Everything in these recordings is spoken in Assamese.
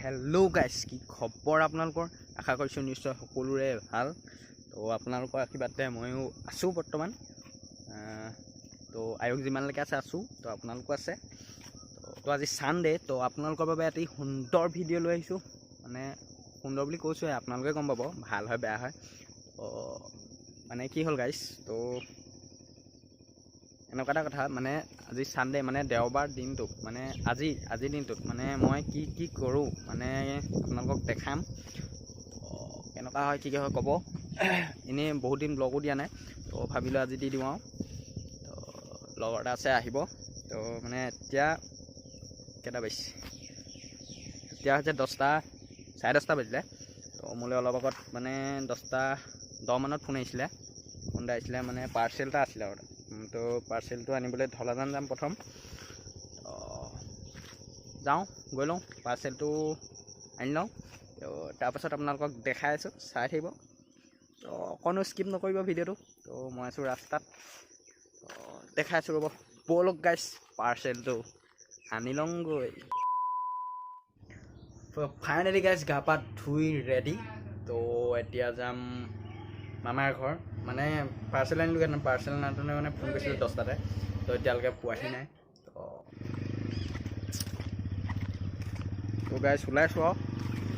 হেল্ল' গাইজ, কি খবৰ আপোনালোকৰ? আশা কৰিছোঁ নিশ্চয় সকলোৰে ভাল। তো আপোনালোকৰ আশীৰ্বাদে ময়ো আছোঁ বৰ্তমান। তো আয়ুস যিমানলৈকে আছে আছোঁ, তো আপোনালোকো আছে। তো আজি ছানডে', তো আপোনালোকৰ বাবে এটি সুন্দৰ ভিডিঅ' লৈ আহিছোঁ। মানে সুন্দৰ বুলি কৈছোঁহে, আপোনালোকে গম পাব ভাল হয় বেয়া হয়। তো মানে কি হ'ল গাইজ, তো এনেকুৱা এটা কথা, মানে আজি ছানডে', মানে দেওবাৰ দিনটোত, মানে আজিৰ দিনটোত মানে মই কি কৰোঁ মানে আপোনালোকক দেখাম। কেনেকুৱা হয় কি হয় ক'ব। এনেই বহুত দিন ব্লগো দিয়া নাই, তো ভাবিলোঁ আজি দি দিওঁ আৰু। তো লগৰ এটা আছে আহিব। তো মানে এতিয়া কেইটা বাজিছে, এতিয়া হৈছে 10:30 বাজিলে। তো মোলৈ অলপ আগত মানে 10:10 মানত ফোন আহিছিলে। মানে পাৰ্চেল এটা আছিলে আৰু। তো পাৰ্চেলটো আনিবলৈ ঢলাজান যাম প্ৰথম। যাওঁ, গৈ লওঁ, পাৰ্চেলটো আনি লওঁ। তো তাৰপাছত আপোনালোকক দেখাই আছোঁ, চাই থাকিব। তো অকণো স্কিপ নকৰিব ভিডিঅ'টো। তো মই আছোঁ ৰাস্তাত, দেখাই আছোঁ ৰ'ব। ব'লক গাইছ, পাৰ্চেলটো আনি লওঁগৈ। ফাইনেলি গাইছ, গা পা ধুই ৰেডি। তো এতিয়া যাম মামাৰ ঘৰ। মানে পাৰ্চেল আনিলোগৈ, পাৰ্চেল নাটোনে মানে ফোন কৰিছিলোঁ 10টাতে। তো এতিয়ালৈকে পোৱাহি নাই। তো গাইছ ওলাইছোঁ আৰু,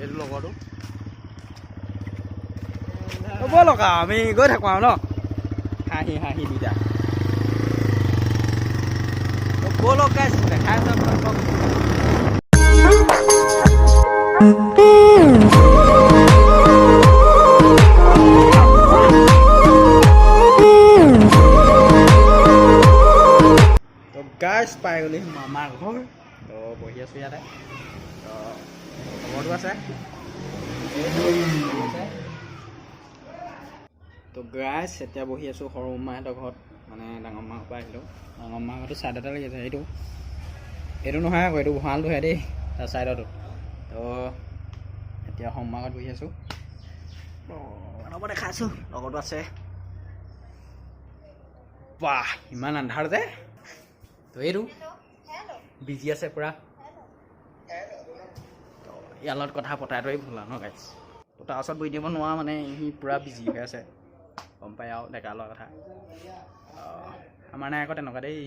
এইটো লগৰটো। ব'লক আৰু আমি গৈ থাকোঁ আৰু ন, হাঁহি দুইটা। ব'লক গাইছ, দেখাই আছোঁ আপোনালোকক। তো গাইছ পাই গ'লি মামাৰ ঘৰ। তো বহি আছোঁ ইয়াতে। তো লগৰটো আছে। তো গাইছ এতিয়া বহি আছোঁ সৰু মাহঁতৰ ঘৰত, মানে ডাঙৰ মাৰ পৰা আহিলোঁ। ডাঙৰ মাহঁতো ছাইড এটা লাগি আছে, এইটো নহয় আকৌ, এইটো ভঁৰালটোহে দেই, তাৰ ছাইডতো। তো এতিয়া সৰু ঘৰত বহি আছোঁ। ৰ'ব দেখাইছোঁ, লগৰটো আছে। বাহ, ইমান আন্ধাৰ যে। তো এইটো বিজি আছে পূৰা। তো ইয়াৰ লগত কথা পতাটোৱেই ভুল আৰু ন গাইছ। তো তাৰ ওচৰত বহি দিব নোৱাৰা, মানে সি পূৰা বিজি হৈ আছে, গম পাই আৰু ডেকা লোৱা কথা। আমাৰ নাই আকৌ তেনেকুৱা দেই।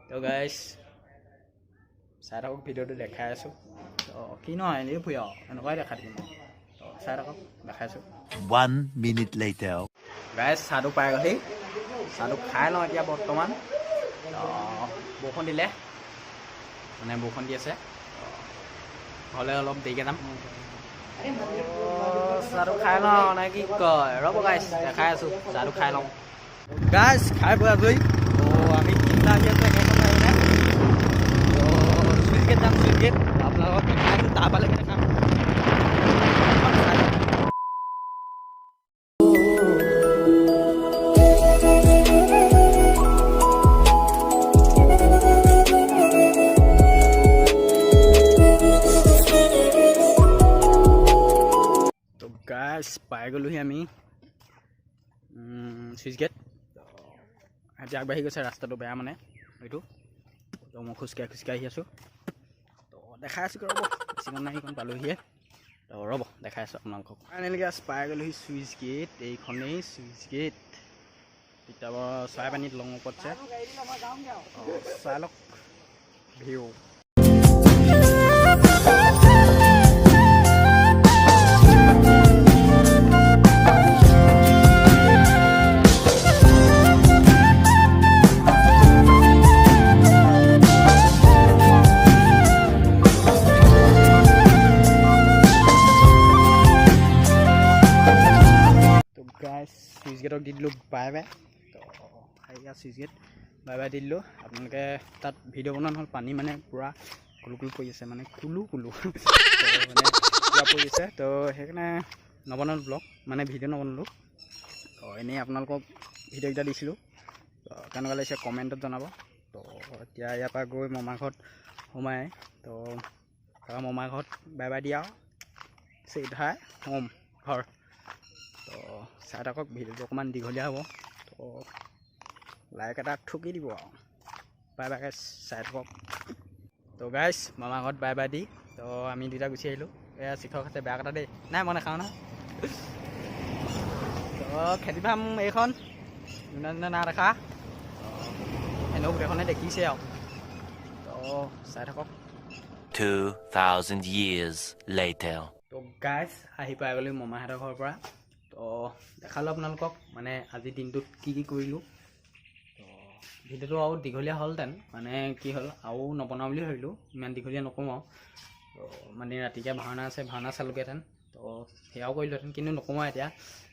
তো গাইছ চাই থাকক, ভিডিঅ'টো দেখাই আছোঁ। তো কি নহয়, এনেই ফুৰি আৰু এনেকুৱাই দেখাই দিম। তো চাই থাকক, দেখাইছোঁ। 1 minute later. গাইছ চাহটো পাই গ'লি, চাহটো খাই লওঁ এতিয়া বৰ্তমান। বৰষুণ দিলে, মানে বৰষুণ দি আছে। হ'লে অলপ দেৰিকৈ যাম। চাহটো খাই লওঁ নে কি কয়? ৰ'ব গাইছ দেখাই আছোঁ, চাহটো খাই লওঁ। গাইছ খাই বৈ আজৰি। তো আমি তিনিটা আহি আছোঁ একেলগে আহিলে। তো চুইচ গেট যাম, চুইচ গেট আপোনালোকক দেখাই আছোঁ, তাৰ পালেগে দেখাম। গাইছ পাই গ'লোহি আমি চুইচ গেট। সিহঁতি আগবাঢ়ি গৈছে, ৰাস্তাটো বেয়া মানে এইটো। তো মই খোজকাঢ়ি আহি আছোঁ। তো দেখাই আছোঁ ৰ'ব, বেছিমান নাই, সেইখন পালোহিয়ে। তো ৰ'ব দেখাই আছোঁ আপোনালোকক। ফাইনেলি গাইছ পাই গ'লোহি চুইচ গেট, এইখনেই চুইচ গেট। তিতাবৰ চাই পানীত লং ওপৰতছে চাই লওক ভিউ। চুইচ গেটক দি দিলোঁ বাই বাই। তো সেয়া switch gate bye by the দিলোঁ। আপোনালোকে তাত ভিডিঅ' বনোৱা নহ'ল, পানী মানে পূৰা কুলু পৰি আছে, মানে কুলু তো মানে পূৰা পৰি আছে। তো সেইকাৰণে নবনালোঁ ব্লগ, মানে ভিডিঅ' নবনালোঁ। তো এনেই আপোনালোকক ভিডিঅ'কেইটা দিছিলোঁ। তো কেনেকুৱা লাগিছে কমেণ্টত জনাব। তো এতিয়া ইয়াৰ পৰা গৈ মামাৰ ঘৰত সোমাই, তো মামাৰ ঘৰত বাই বাই দিয়া আৰু চিধাই হোম ঘৰ। তো চাই থাকক, ভিডিঅ'টো অকণমান দীঘলীয়া হ'ব। তো লাইক এটা ঠুকি দিব আৰু। বাই বাই গাইছ, চাই থাকক। তো গাইছ মামা ঘৰত বাই বাই দি তো আমি দুটা গুচি আহিলোঁ এয়া শিক্ষক আছে বেয়া কথা দেই নাই মই নাখাওঁ নহয় তো খেতি ফাৰ্ম এইখন দিনা না দেখা এনেও গোটেইখনে দেখিছে আৰু তো চাই থাকক 2,000 years later. তো গাইছ আহি পাই গ'লোঁ মামাহঁতৰ ঘৰৰ পৰা তো দেখালোঁ আপোনালোকক মানে আজি দিনটোত কি কৰিলোঁ তো ভিডিঅ'টো আৰু দীঘলীয়া হ'লহেঁতেন মানে কি হ'ল আৰু নবনাওঁ বুলি ভাবিলোঁ ইমান দীঘলীয়া নকওঁ আৰু তো মানে ৰাতিকৈ ভাওনা আছে ভাওনা চালোগৈহেঁতেন তো সেয়াও কৰিলোঁহেঁতেন কিন্তু নকওঁ এতিয়া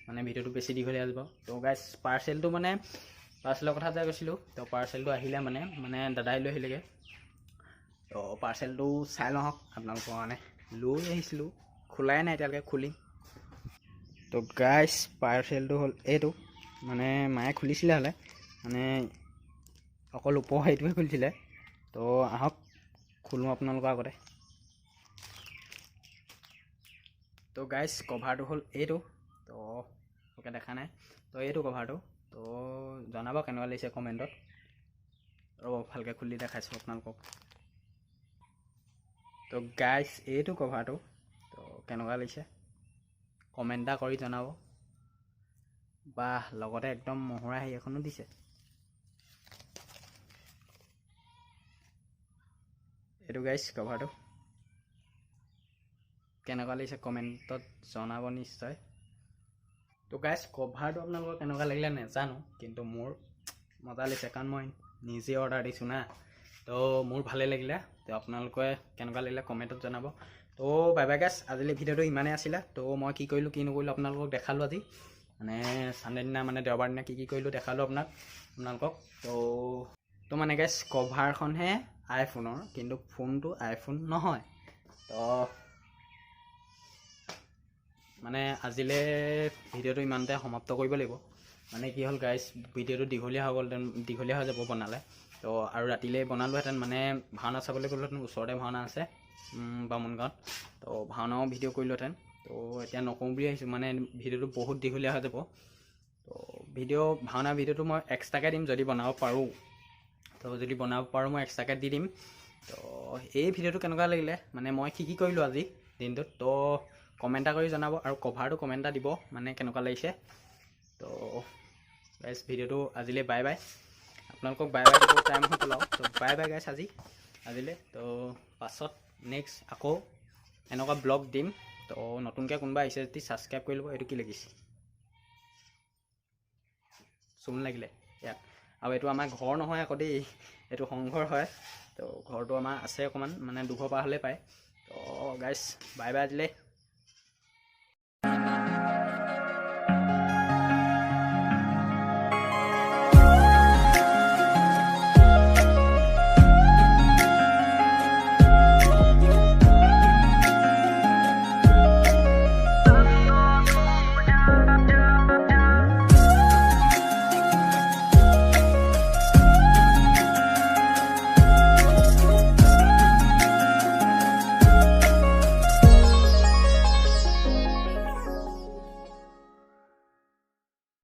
মানে ভিডিঅ'টো বেছি দীঘলীয়া যাব তো গাইছ পাৰ্চেলটো মানে পাৰ্চেলৰ কথা যে কৈছিলোঁ তো পাৰ্চেলটো আহিলে মানে দাদাই লৈ আহিলেগৈ তো পাৰ্চেলটো চাই লওঁ আপোনালোকৰ কাৰণে লৈ আহিছিলোঁ খোলাই নাই এতিয়ালৈকে খুলিম তো গাইছ পাৰ্চেলটো হ'ল এইটো মানে মায়ে খুলিছিলে হ'লে মানে অকল ওপৰ সেইটোৱে খুলিছিলে তো আহক খোলোঁ আপোনালোকৰ আগতে তো গাইছ কভাৰটো হ'ল এইটো তো ওকে দেখা নাই তো এইটো কভাৰটো তো জনাব কেনেকুৱা লাগিছে কমেণ্টত ৰ'ব ভালকৈ খুলি দেখাইছোঁ আপোনালোকক তো গাইছ এইটো কভাৰটো তো কেনেকুৱা লাগিছে কমেণ্ট এটা কৰি জনাব বা লগতে একদম মহুৰা হেৰি এখনো দিছে এইটো গাইছ কভাৰটো কেনেকুৱা লাগিছে কমেণ্টত জনাব নিশ্চয় তো গাইছ কভাৰটো আপোনালোকৰ কেনেকুৱা লাগিলে নাজানো কিন্তু মোৰ মজা লাগিছে কাৰণ মই নিজে অৰ্ডাৰ দিছোঁ না তো মোৰ ভালে লাগিলে তো আপোনালোকে কেনেকুৱা লাগিলে কমেণ্টত জনাব তো বাই বাই গাইছ আজিলৈ ভিডিঅ'টো ইমানেই আছিলে তো মই কি কৰিলোঁ কি নকৰিলোঁ আপোনালোকক দেখালোঁ আজি মানে চানডে দিনা মানে দেওবাৰ দিনা কি কৰিলোঁ দেখালোঁ আপোনালোকক তো মানে গাইছ কভাৰখনহে আইফোনৰ কিন্তু ফোনটো আইফোন নহয় তো মানে আজিলৈ ভিডিঅ'টো ইমানতে সমাপ্ত কৰিব লাগিব মানে কি হ'ল গাইছ ভিডিঅ'টো দীঘলীয়া হৈ যাব বনালে তো আৰু ৰাতিলৈ বনালোহেঁতেন মানে ভাওনা চাবলৈ গ'লোহেঁতেন ওচৰতে ভাওনা আছে বামুণগাঁৱত তো ভাওনাও ভিডিঅ' কৰিলোহেঁতেন তো এতিয়া নকওঁ বুলি আহিছোঁ মানে ভিডিঅ'টো বহুত দীঘলীয়া হৈ যাব তো ভাওনা ভিডিঅ'টো মই এক্সট্ৰাকৈ দিম যদি বনাব পাৰোঁ তো যদি বনাব পাৰোঁ মই এক্সট্ৰাকৈ দি দিম তো এই ভিডিঅ'টো কেনেকুৱা লাগিলে মানে মই কি কৰিলোঁ আজি দিনটোত তো কমেণ্ট এটা কৰি জনাব আৰু কভাৰটো কমেণ্ট এটা দিব মানে কেনেকুৱা লাগিছে তো গাইছ ভিডিঅ'টো আজিলৈ বাই বাই আপোনালোকক বাই বাই দিব টাইম হৈ পেলাওঁ তো বাই বাই গাইছ আজিলৈ তো পাছত নেক্সট আকৌ এনেকুৱা ব্লগ দিম তো নতুনকৈ কোনোবা আহিছে যদি ছাবস্ক্ৰাইব কৰি ল'ব এইটো কি লাগিছে চূণ লাগিলে ইয়াত আৰু এইটো আমাৰ ঘৰ নহয় আকৌ দেই এইটো সংঘৰ হয় তো ঘৰটো আমাৰ আছে অকণমান মানে দুঘৰ পৰা হ'লে পায় তো গাইছ বাই বাই আজিলৈ